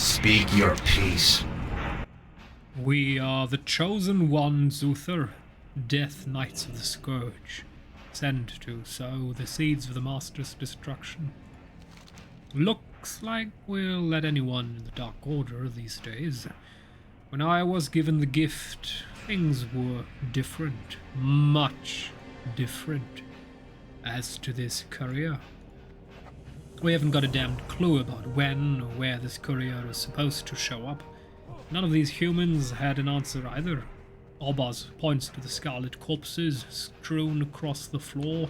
Speak your peace. We are the chosen ones, Uther, Death Knights of the Scourge, sent to sow the seeds of the Master's destruction. Looks like we'll let anyone in the Dark Order these days. When I was given the gift, things were different, much different. As to this courier, we haven't got a damned clue about when or where this courier is supposed to show up. None of these humans had an answer either. Obaz points to the scarlet corpses strewn across the floor.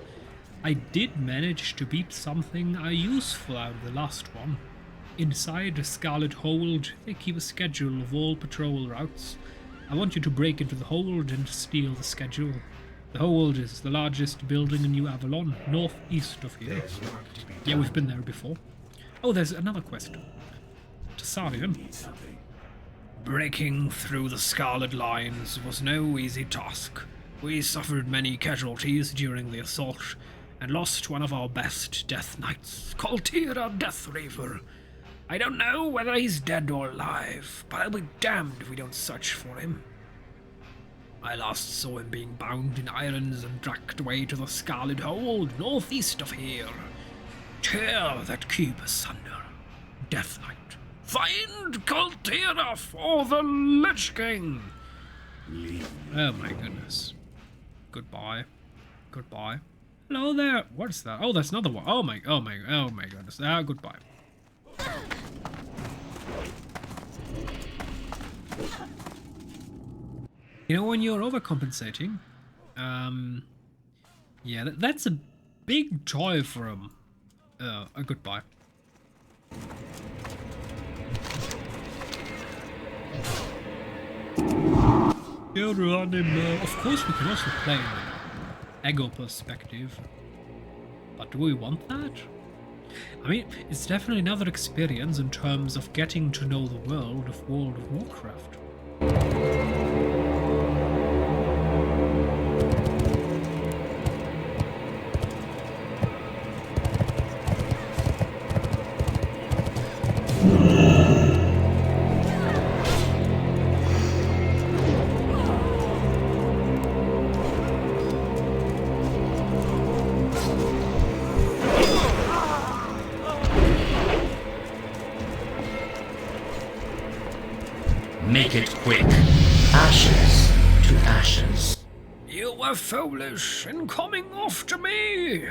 I did manage to beat something useful out of the last one. Inside a scarlet hold, they keep a schedule of all patrol routes. I want you to break into the hold and steal the schedule. The hold is the largest building in New Avalon, northeast of here. Yeah, we've been there before. Oh, there's another quest. Tasarian. Breaking through the Scarlet Lines was no easy task. We suffered many casualties during the assault, and lost one of our best Death Knights, Kaltira Deathreaver. I don't know whether he's dead or alive, but I'll be damned if we don't search for him. I last saw him being bound in irons and dragged away to the Scarlet Hold, northeast of here. Tear that keep asunder, Death Knight. Find Kaltira for the Lich King! Oh my goodness. Goodbye. Goodbye. Hello there. What's that? Oh, that's another one. Oh my goodness. Goodbye. You know, when you're overcompensating, yeah, that's a big joy for him. A goodbye. Of course, we can also play an ego perspective, but do we want that? I mean, it's definitely another experience in terms of getting to know the world of World of Warcraft. Make it quick. Ashes to ashes. You were foolish in coming after me.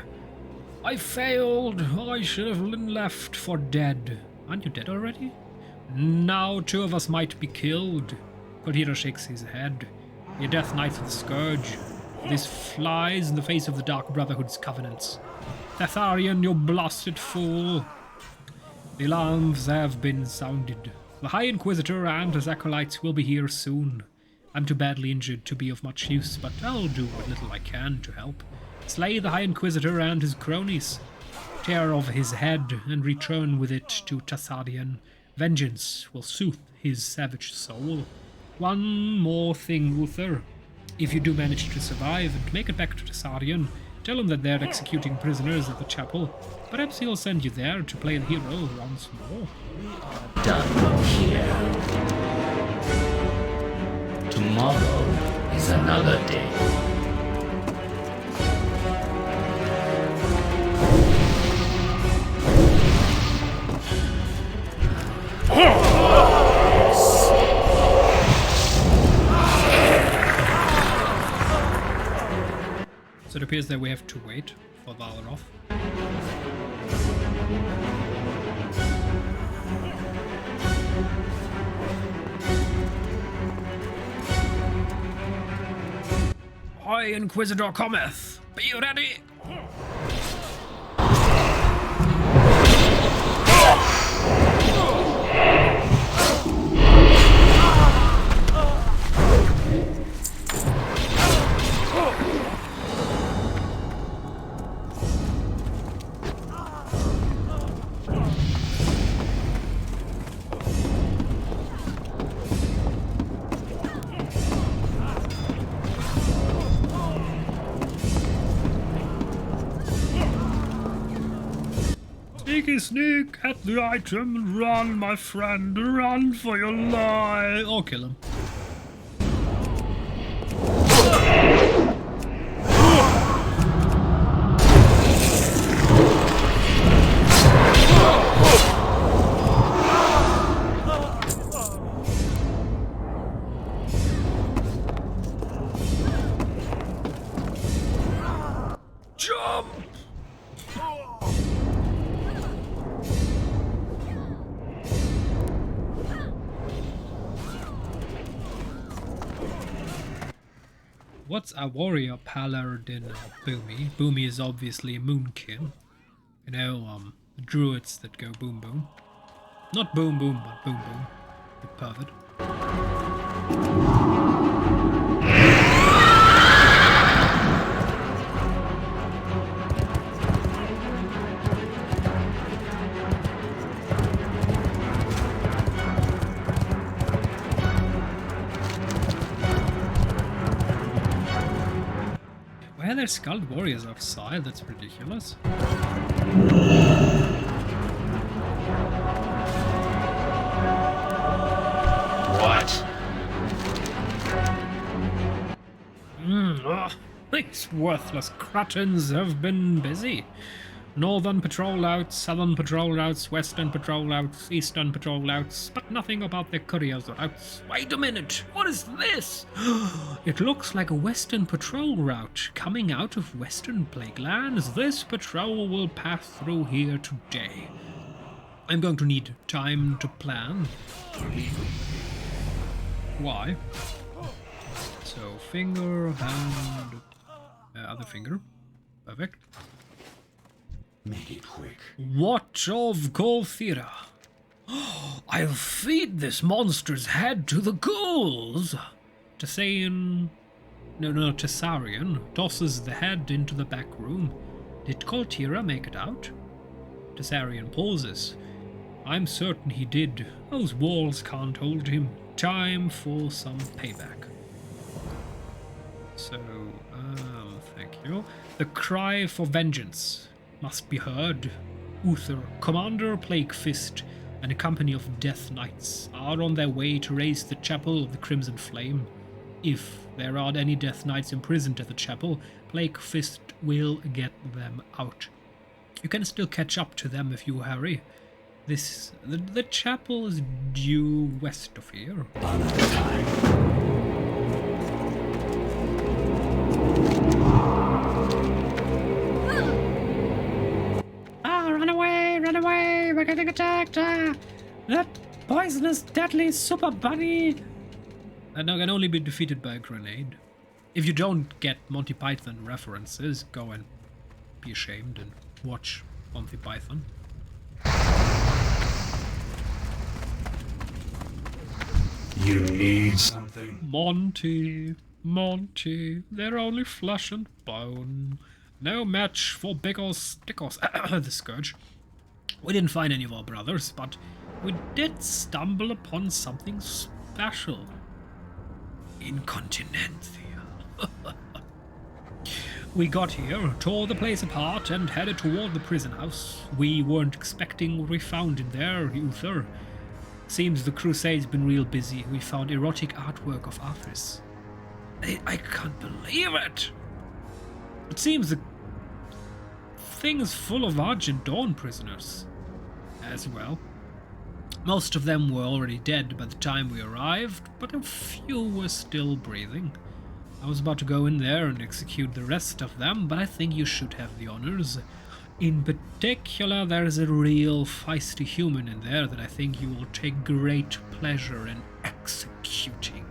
I failed. I should have been left for dead. Aren't you dead already? Now 2 of us might be killed. Kaltira shakes his head. Your Death Knights of the Scourge. This flies in the face of the Dark Brotherhood's covenants. Thetharian, you blasted fool. The alarms have been sounded. The High Inquisitor and his acolytes will be here soon. I'm too badly injured to be of much use, but I'll do what little I can to help. Slay the High Inquisitor and his cronies. Tear off his head and return with it to Tasarian. Vengeance will soothe his savage soul. One more thing, Uther. If you do manage to survive and make it back to Tasarian, tell him that they're executing prisoners at the chapel. Perhaps he'll send you there to play the hero once more. Done here. Tomorrow is another day. So it appears that we have to wait for Valoroth. High Inquisitor cometh. Be ready. sneaky sneak, get the item, run, my friend, run for your life. Or kill him. What's a warrior paladin Boomy? Boomy is obviously Moonkin. You know, the druids that go boom boom. Not boom boom, but boom boom. You pervert. Why are there skulled warriors outside? That's ridiculous. What? These worthless cretins have been busy. Northern patrol routes, southern patrol routes, western patrol routes, eastern patrol routes, but nothing about their couriers routes. Wait a minute, what is this? It looks like a western patrol route coming out of western plague lands. This patrol will pass through here today. I'm going to need time to plan. Why? So finger, hand, other finger. Perfect. Make it quick. What of Golthira? I'll feed this monster's head to the ghouls. Tessarian tosses the head into the back room. Did Golthira make it out? Tessarian pauses. I'm certain he did. Those walls can't hold him. Time for some payback. So, thank you. The cry for vengeance must be heard. Uther, Commander Plaguefist, and a company of Death Knights are on their way to raise the Chapel of the Crimson Flame. If there are any Death Knights imprisoned at the chapel, Plaguefist will get them out. You can still catch up to them if you hurry. The chapel is due west of here. Another time. Run away, we're getting attacked! That poisonous, deadly super bunny! And can only be defeated by a grenade. If you don't get Monty Python references, go and be ashamed and watch Monty Python. You need something? Monty, they're only flesh and bone. No match for big ol' stickles. The Scourge. We didn't find any of our brothers, but we did stumble upon something special. Incontinentia. We got here, tore the place apart, and headed toward the prison house. We weren't expecting what we found in there, Uther. Seems the Crusade's been real busy. We found erotic artwork of Arthas. I can't believe it! It seems the thing's full of Argent Dawn prisoners as well. Most of them were already dead by the time we arrived, but a few were still breathing. I was about to go in there and execute the rest of them, but I think you should have the honors. In particular, there's a real feisty human in there that I think you will take great pleasure in executing.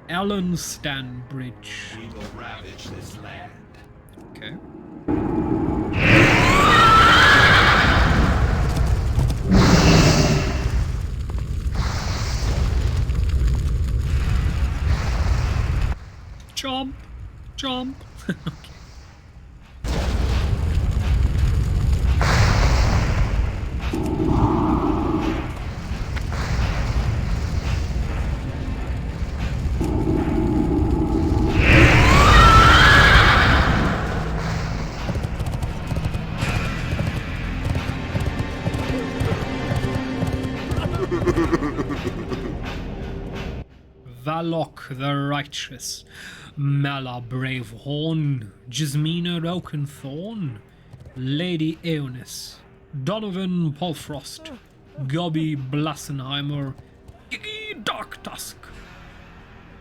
Alan Stanbridge. We will ravage this land. Okay. Jump. Okay. Valok the Righteous, Mala Bravehorn, Jasmina Oakenthorn, Lady Eonis, Donovan Paulfrost, Gobby Blassenheimer, Giggy Darktusk,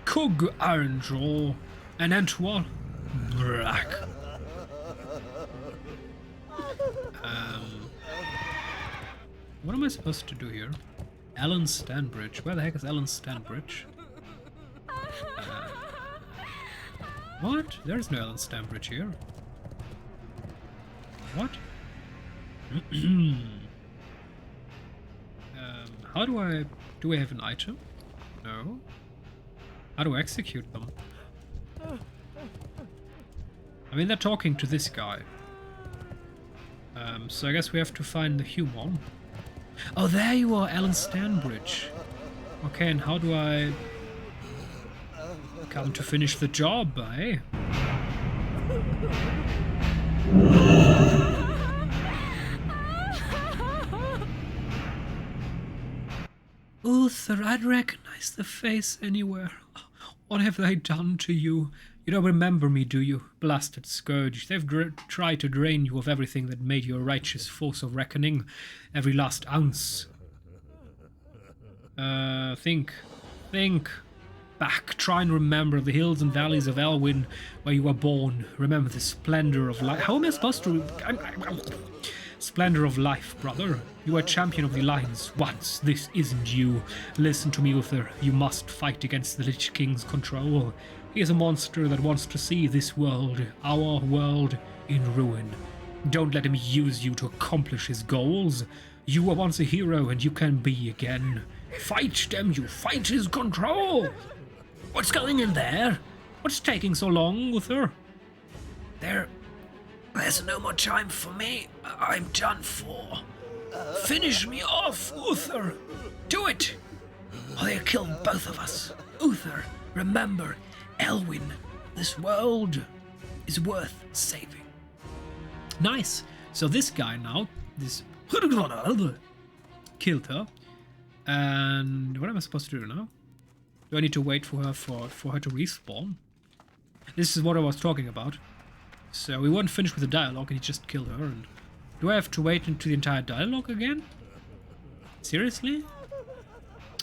Kug Ironjaw, and Entwall Brack. What am I supposed to do here? Alan Stanbridge. Where the heck is Alan Stanbridge? What? There's no Alan Stanbridge here. What? How do I... Do I have an item? No. How do I execute them? I mean, they're talking to this guy. So I guess we have to find the human. Oh, there you are, Alan Stanbridge. Okay, and how do I come to finish the job, eh? Uther, I'd recognize the face anywhere. What have they done to you? You don't remember me, do you? Blasted scourge. They've tried to drain you of everything that made you a righteous force of reckoning. Every last ounce. Think. Back. Try and remember the hills and valleys of Elwyn, where you were born. Remember the splendor of life. How am I supposed to... Splendor of life, brother. You were champion of the Alliance once. This isn't you. Listen to me, Uther. You must fight against the Lich King's control. He is a monster that wants to see this world, our world, in ruin. Don't let him use you to accomplish his goals. You were once a hero and you can be again. Fight, damn you, fight his control! What's going in there? What's taking so long, Uther? There's no more time for me. I'm done for. Finish me off, Uther! Do it! Or they'll kill both of us. Uther, remember, Elwyn, this world is worth saving. Nice. So this guy now, this killed her. And what am I supposed to do now? Do I need to wait for her for her to respawn? This is what I was talking about. So we weren't finished with the dialogue and he just killed her. And do I have to wait into the entire dialogue again? Seriously?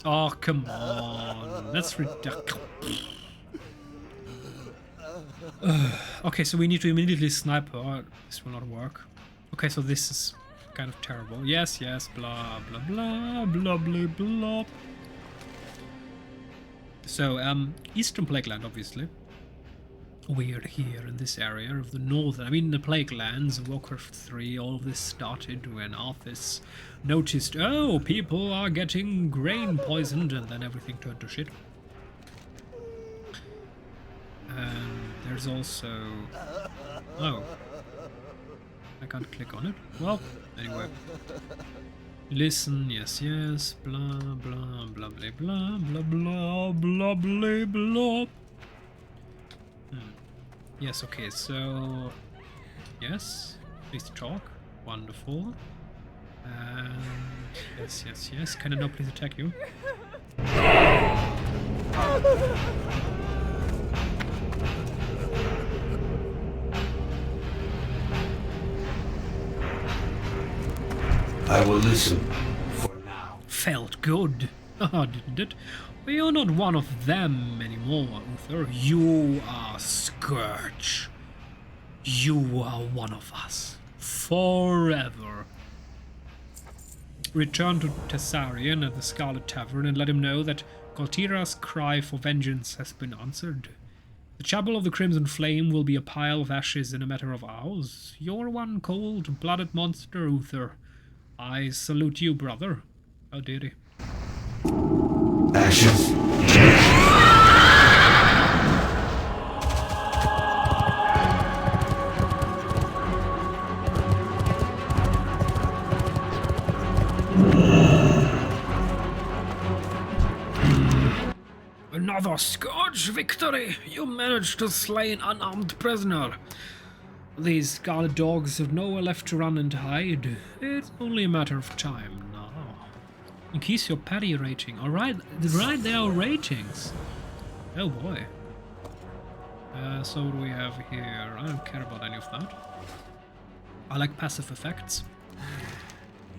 Oh, come on. That's ridiculous. Okay, so we need to immediately snipe her. This will not work. Okay, so this is kind of terrible. Yes, blah, blah, blah, blah, blah, blah. So, Eastern Plagueland, obviously. We are here in this area of the northern... I mean, the Plaguelands, Warcraft 3, all of this started when Arthas noticed, oh, people are getting grain poisoned, and then everything turned to shit. And there's also... Oh. I can't click on it. Well, anyway. Listen, yes, blah, blah, blah, blah, blah, blah, blah, blah, blah, blah. Yes, okay, so... Yes, please talk. Wonderful. Yes. Can I now please attack you? I will listen for now. Felt good. Didn't it? But you're not one of them anymore, Uther. You are Scourge. You are one of us. Forever. Return to Tessarion at the Scarlet Tavern and let him know that Galtira's cry for vengeance has been answered. The Chapel of the Crimson Flame will be a pile of ashes in a matter of hours. You're one cold-blooded monster, Uther. I salute you, brother. How dare he? Ashes. Another Scourge victory! You managed to slay an unarmed prisoner. These scarlet dogs have nowhere left to run and hide. It's only a matter of time now. Increase your party rating. Alright, right, there are ratings. Oh boy. So what do we have here? I don't care about any of that. I like passive effects.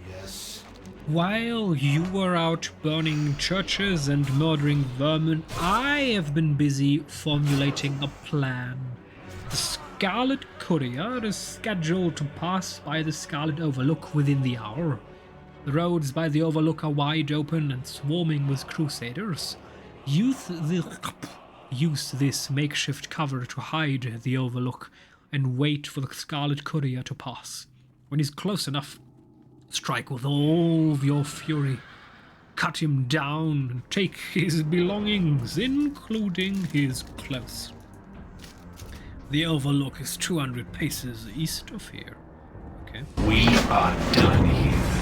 Yes. While you were out burning churches and murdering vermin, I have been busy formulating a plan. The Scarlet Courier is scheduled to pass by the Scarlet Overlook within the hour. The roads by the Overlook are wide open and swarming with Crusaders. Use this makeshift cover to hide the Overlook and wait for the Scarlet Courier to pass. When he's close enough, strike with all of your fury. Cut him down and take his belongings, including his clothes. The Overlook is 200 paces east of here. Okay. We are done here.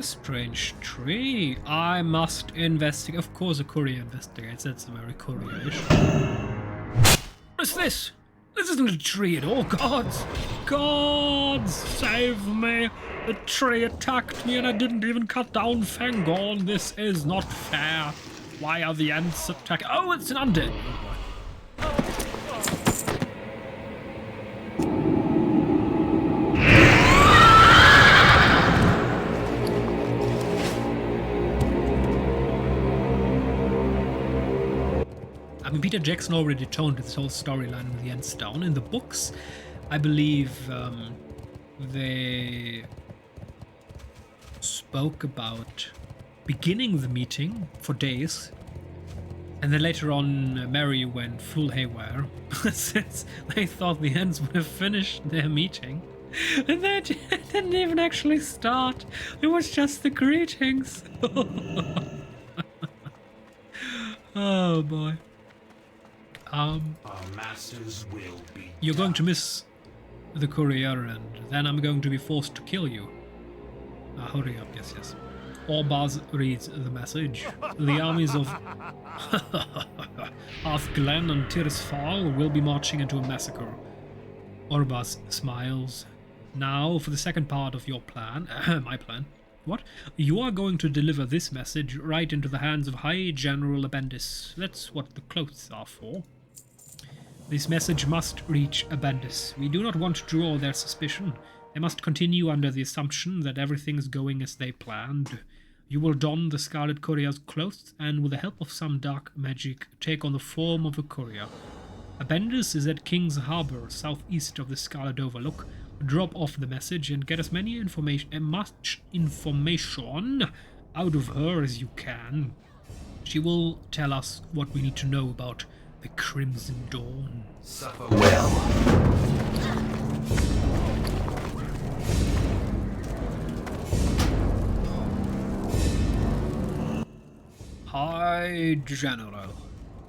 Strange tree. I must investigate. Of course, a courier investigates. That's very courier-ish. What is this? This isn't a tree at all. Gods! Gods! Save me! The tree attacked me and I didn't even cut down Fangorn. This is not fair. Why are the ants attacking? Oh, it's an undead. Peter Jackson already toned this whole storyline with the ends down. In the books, I believe they spoke about beginning the meeting for days, and then later on Mary went full haywire since they thought the Ents would have finished their meeting. And they didn't even actually start. It was just the greetings. Oh boy. Our masters will be. You're going to miss the courier, and then I'm going to be forced to kill you. Hurry up, yes. Orbaz reads the message. The armies of Arthglen and Tirisfal will be marching into a massacre. Orbaz smiles. Now for the second part of your plan. My plan. What? You are going to deliver this message right into the hands of High General Abendis. That's what the clothes are for. This message must reach Abendis. We do not want to draw their suspicion. They must continue under the assumption that everything is going as they planned. You will don the Scarlet Courier's clothes and, with the help of some dark magic, take on the form of a courier. Abendis is at King's Harbor, southeast of the Scarlet Overlook. Drop off the message and get as much information out of her as you can. She will tell us what we need to know about the Crimson Dawn. Suffer well. High General,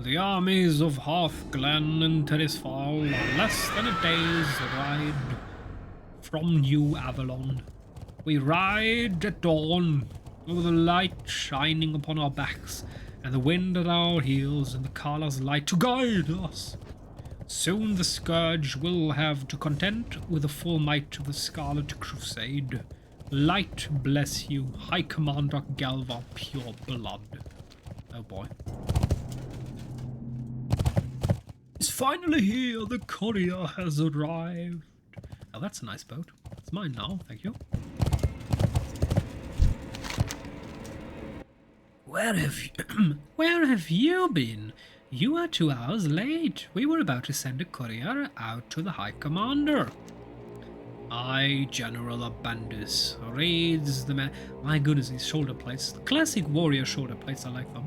the armies of Hearthglen and Tirisfal are less than a day's ride from New Avalon. We ride at dawn, with the light shining upon our backs, and the wind at our heels, and the Kala's light to guide us. Soon the Scourge will have to contend with the full might of the Scarlet Crusade. Light bless you, High Commander Galva Pure Blood. Oh boy. It's finally here, the courier has arrived. Oh, that's a nice boat. It's mine now, thank you. Where have you been? You are 2 hours late. We were about to send a courier out to the High Commander. I, General Abendis, reads the man. My goodness, these shoulder plates. The classic warrior shoulder plates, I like them.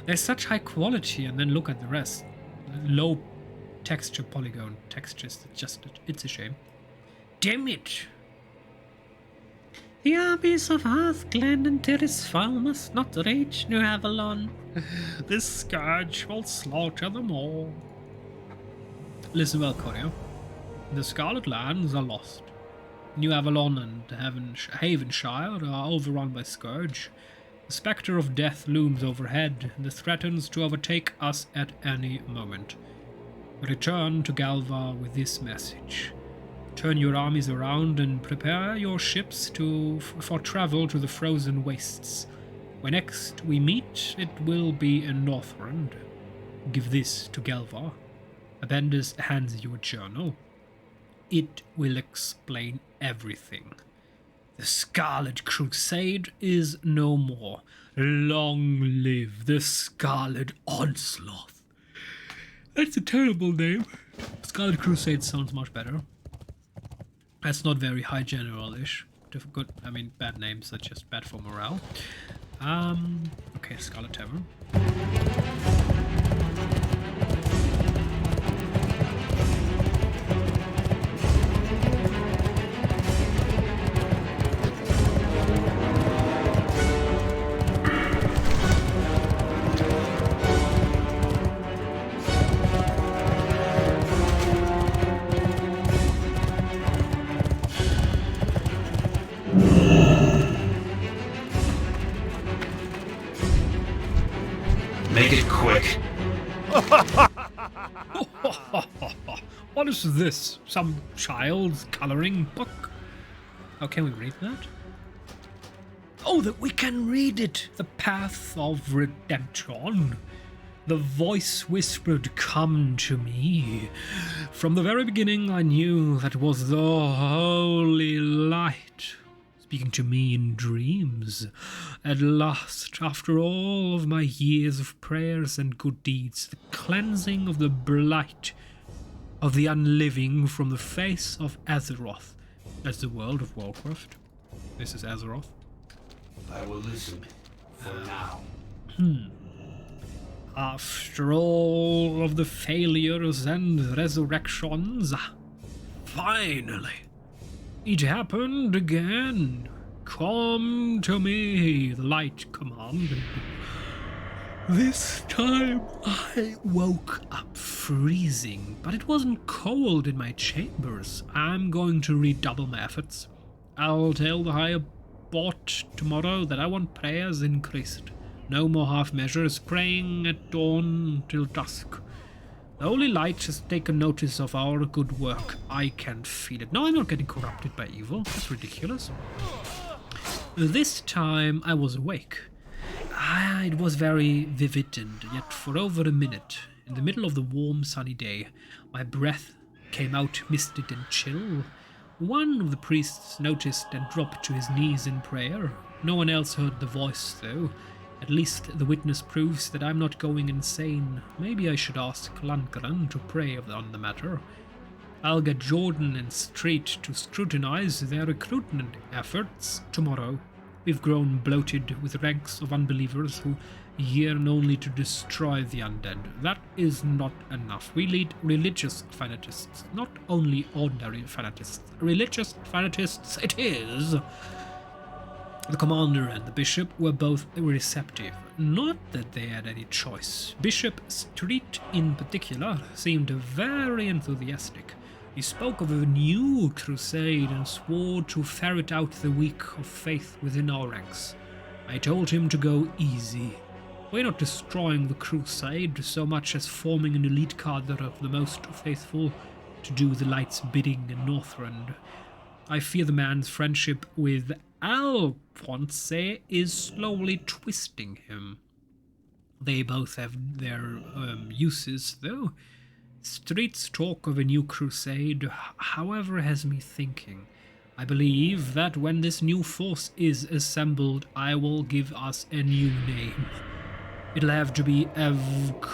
They're such high quality, and then look at the rest. Low texture polygon textures, it's a shame. damn it! The armies of Hearthglen and Tirisfal must not reach New Avalon. This scourge will slaughter them all. Listen well, Courier. The Scarlet Lands are lost. New Avalon and Havenshire are overrun by Scourge. The spectre of death looms overhead and threatens to overtake us at any moment. Return to Galva with this message. Turn your armies around and prepare your ships for travel to the frozen wastes. When next we meet, it will be in Northrend. Give this to Galva. Abendus hands you a journal. It will explain everything. The Scarlet Crusade is no more. Long live the Scarlet Onslaught. That's a terrible name. Scarlet Crusade sounds much better. That's not very high general-ish. Bad names are just bad for morale. Okay, Scarlet Tavern. Make it quick. What is this? Some child's coloring book? Oh, can we read that? Oh, that we can read it! The path of redemption. The voice whispered, "Come to me." From the very beginning I knew that was the holy light, speaking to me in dreams. At last, after all of my years of prayers and good deeds, the cleansing of the blight of the unliving from the face of Azeroth. That's the world of Warcraft. This is Azeroth. I will listen for now. After all of the failures and resurrections, finally, it happened again. Come to me, the light commanded. This time I woke up freezing, but it wasn't cold in my chambers. I'm going to redouble my efforts. I'll tell the higher bot tomorrow that I want prayers increased. No more half measures, praying at dawn till dusk. The holy light has taken notice of our good work. I can feel it. No, I'm not getting corrupted by evil. That's ridiculous. This time I was awake. It was very vivid, and yet for over a minute, in the middle of the warm sunny day, my breath came out misted and chill. One of the priests noticed and dropped to his knees in prayer. No one else heard the voice, though. At least the witness proves that I'm not going insane. Maybe I should ask Lankran to pray on the matter. I'll get Jordan and Street to scrutinize their recruitment efforts tomorrow. We've grown bloated with ranks of unbelievers who yearn only to destroy the undead. That is not enough. We lead religious fanatists, not only ordinary fanatists. Religious fanatists it is. The commander and the bishop were both receptive. Not that they had any choice. Bishop Street, in particular, seemed very enthusiastic. He spoke of a new crusade and swore to ferret out the weak of faith within our ranks. I told him to go easy. We're not destroying the crusade so much as forming an elite cadre of the most faithful to do the light's bidding in Northrend. I fear the man's friendship with Alphonse is slowly twisting him. They both have their uses, though. Street's talk of a new crusade, however, has me thinking. I believe that when this new force is assembled, I will give us a new name. It'll have to be evocative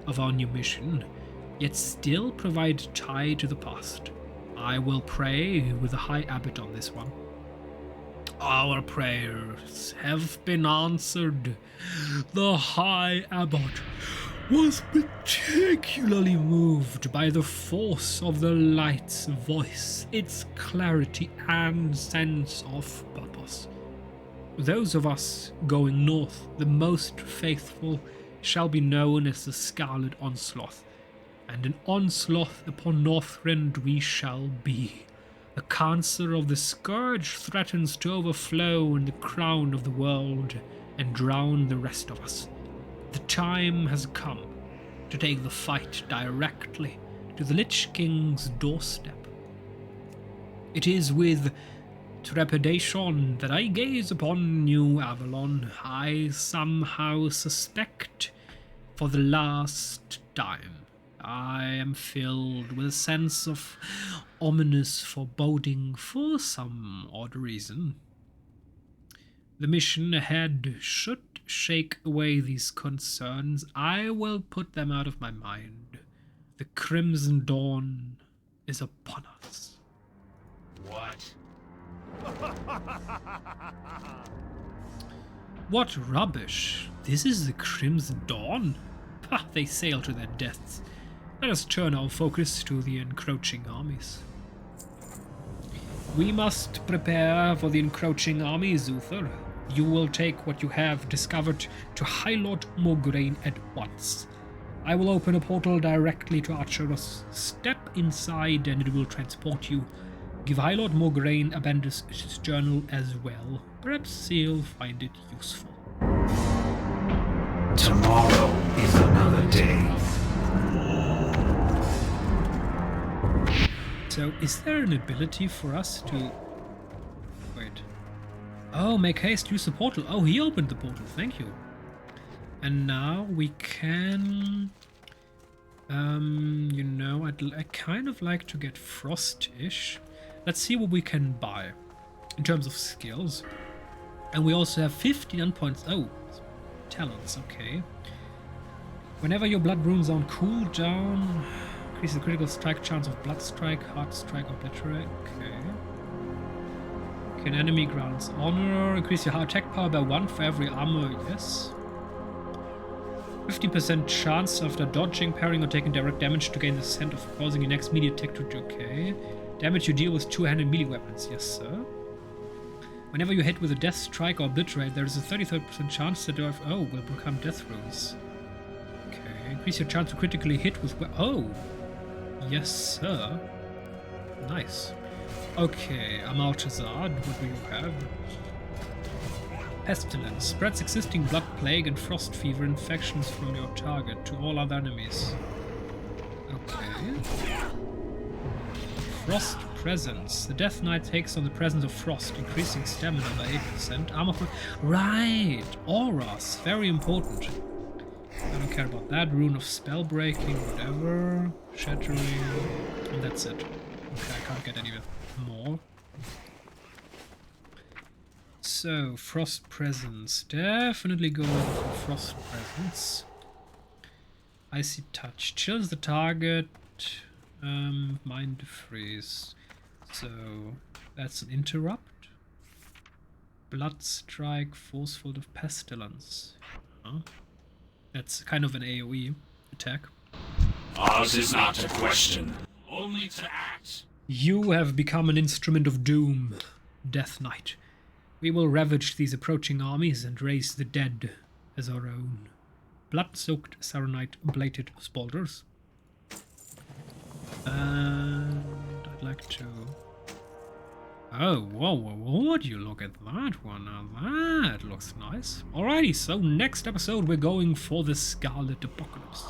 of our new mission, yet still provide tie to the past. I will pray with the High Abbot on this one. Our prayers have been answered. The High Abbot was particularly moved by the force of the light's voice, its clarity and sense of purpose. Those of us going north, the most faithful, shall be known as the Scarlet Onslaught, and an onslaught upon Northrend we shall be. The cancer of the scourge threatens to overflow in the crown of the world and drown the rest of us. The time has come to take the fight directly to the Lich King's doorstep. It is with trepidation that I gaze upon New Avalon. I somehow suspect, for the last time, I am filled with a sense of ominous foreboding for some odd reason. The mission ahead should shake away these concerns. I will put them out of my mind. The Crimson Dawn is upon us. What? What rubbish! This is the Crimson Dawn? Pah, they sail to their deaths. Let us turn our focus to the encroaching armies. We must prepare for the encroaching armies, Uther. You will take what you have discovered to High Lord Mograine at once. I will open a portal directly to Archeros. Step inside and it will transport you. Give High Lord Mograine Abendus his journal as well. Perhaps he'll find it useful. Tomorrow is another day. So, is there an ability for us to... Wait. Oh, make haste, use the portal. Oh, he opened the portal, thank you. And now we can... you know, I kind of like to get Frostish. Let's see what we can buy in terms of skills. And we also have 15 points. Oh, talents, okay. Whenever your blood runes are on cooldown, increase the critical strike chance of blood strike, heart strike, obliterate. Okay. An enemy grants honor. Increase your attack power by 1 for every armor. Yes. 50% chance after dodging, parrying, or taking direct damage to gain the scent of causing your next melee attack to do. Okay. Damage you deal with two-handed melee weapons. Yes, sir. Whenever you hit with a death strike or obliterate, there is a 33% chance that will become death runes. Okay. Increase your chance to critically hit with. Oh. Yes, sir. Nice. Okay, Amaltazard, what do you have? Pestilence. Spreads existing blood plague and frost fever infections from your target to all other enemies. Okay. Frost Presence. The Death Knight takes on the presence of frost, increasing stamina by 8%. Armor for... Right! Auras. Very important. I don't care about that. Rune of Spell Breaking, whatever. Shattering. And that's it. Okay, I can't get any more. So, Frost Presence. Definitely go for Frost Presence. Icy Touch. Chills the target. Mind Freeze. So, that's an interrupt. Blood Strike. Forceful of Pestilence. Huh? That's kind of an AoE attack. Ours is not to question, only to act. You have become an instrument of doom, Death Knight. We will ravage these approaching armies and raise the dead as our own. Blood-soaked Saronite bladed spalders. And I'd like to... Oh, whoa, would you look at that one? Now that looks nice. Alrighty, so next episode we're going for the Scarlet Apocalypse.